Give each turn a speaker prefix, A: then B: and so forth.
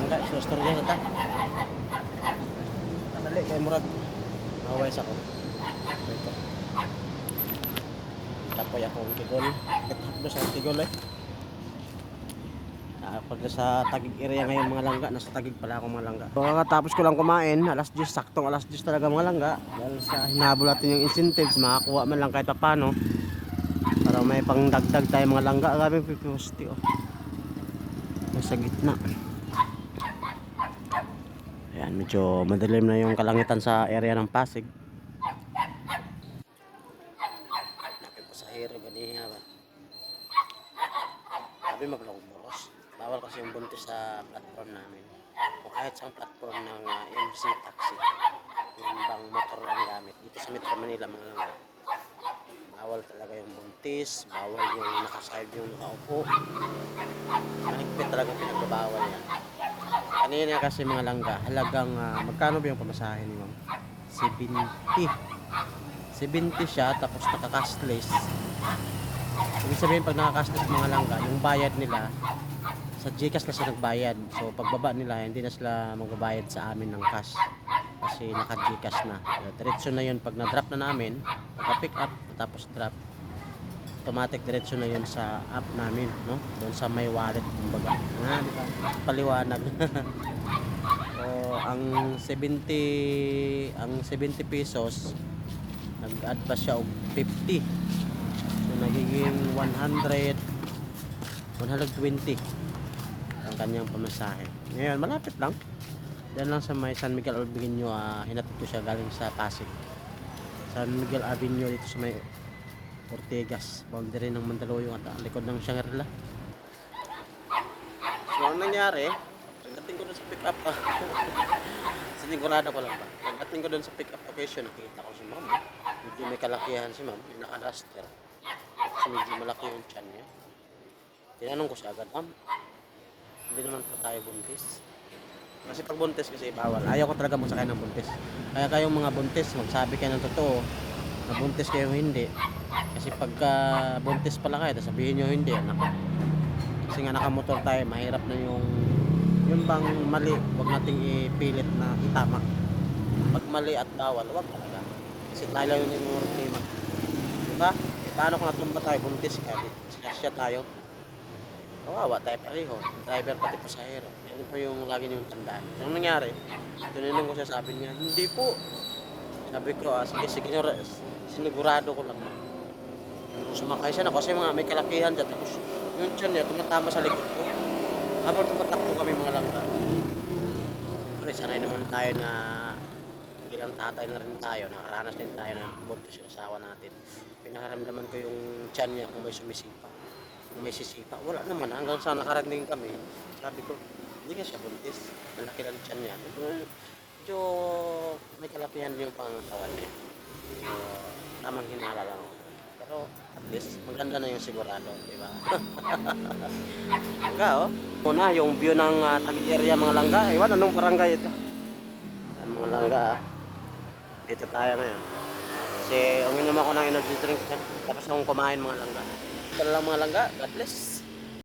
A: langga. So, storya na ta. Dali, kay murag. Naway sa ko. Ito. Tapoy akong tigol. Katapos sa tigol eh. Pag sa Taguig area ngayon mga langga, nasa Taguig pala ako mga langga. So, kakatapos ko lang kumain, alas 10, saktong alas 10 talaga mga langga. Dahil sa hinabol natin yung incentives, makakuha man lang kahit papano. Para may pangdagdag tayo mga langga. Grabe yung pipusti oh. Nasa gitna. Ayan, medyo madilim na yung kalangitan sa area ng Pasig. Nakipasahero ganiya ba? Sabi maglong boros. Bawal kasi yung buntis sa platform namin. O kahit sa platform ng MC Taxi. Yung bang motor ang gamit. Dito sa Metro Manila mga langga. Bawal talaga yung buntis. Bawal yung nakaside yung nakaupo. Manigpit talaga pinagbabawal yan. Kanina kasi mga langga, halagang magkano ba yung pamasahe ni ma'am? 70. 70 siya, tapos naka-cashless. Ibig sabihin pag naka-cashless mga langga, yung bayad nila, sa GCash na sila nagbayad. So pagbaba nila, hindi na sila magbabayad sa amin ng cash. Kasi naka-GCash na. So, diretso na yun pag na-drop na namin, naka-pick up, tapos drop. Automatic diretso na yun sa app namin, no? Doon sa may wallet kumbaga. Di ba? Paliwanag. So, ang 70 pesos nag-add pa siya og 50. So nagiging 120 ang kanyang pamasahe. Ngayon, malapit lang. Diyan lang sa may San Miguel Avenue, hinatid ko siya galing sa Pasig. San Miguel Avenue dito sa may Ortigas, boundary ng Mandaluyong at likod ng Shangri-La. So, ang nangyari, pagdating ko doon sa pick-up, sinigurado ko lang ba? Pagdating ko doon sa pick-up location, nakita ko si ma'am. Medyo may kalakihan si ma'am, may naka-duster. Kasi medyo malaki yung tiyan niya. Tinanong ko siya agad, ma'am, hindi naman po tayo buntis. Kasi pag buntis kasi bawal. Ayaw ko talaga magsakay ng buntis. Kaya kayong mga buntis, magsabi kayo ng totoo na buntis kayo hindi. Kasi pagka buntis pala kayo, sabihin nyo hindi, anak. Kasi nga nakamotor tayo, mahirap na yung bang mali, wag nating ipilit na itama. Pag mali at bawal, wag talaga. Kasi tayo lang yung problema. Diba? Paano kung natumba tayo, buntis ka, siya tayo. Kawawa tayo pareho, driver pati pasahero. Yan po yung lagi niyong tandaan. Anong nangyari? Tinanong ko siya, sabi niya, hindi po. Sabi ko, sige, sinigurado ko lang. Sumakay siya na kasi may kalakihan dyan. Tapos yung tiyan niya tumatama sa likod ko. Habang tumatakbo kami mga langga. Siyempre, sanay naman tayo na bilang tatay na rin tayo. Nakaranas din tayo na buntis yung asawa natin. Pinakaramdaman ko yung tiyan niya kung may sumisipa. Kung may sisipa. Wala naman. Hanggang sa nakarating kami, sabi ko, hindi nga siya buntis. Malaki lang tiyan niya. Medyo may kalakihan yung pangatawan niya. So, tamang hinala lang ako. Pero at least maganda na yung sigurado, di ba? Langga, oh. Una, yung view ng Taguig area mga langga. Iwan, anong barangay ito? Yan, mga langga, dito tayo ngayon. Kasi uminom ako ng energy drink. Tapos akong kumain mga langga. Ito lang mga langga. God bless.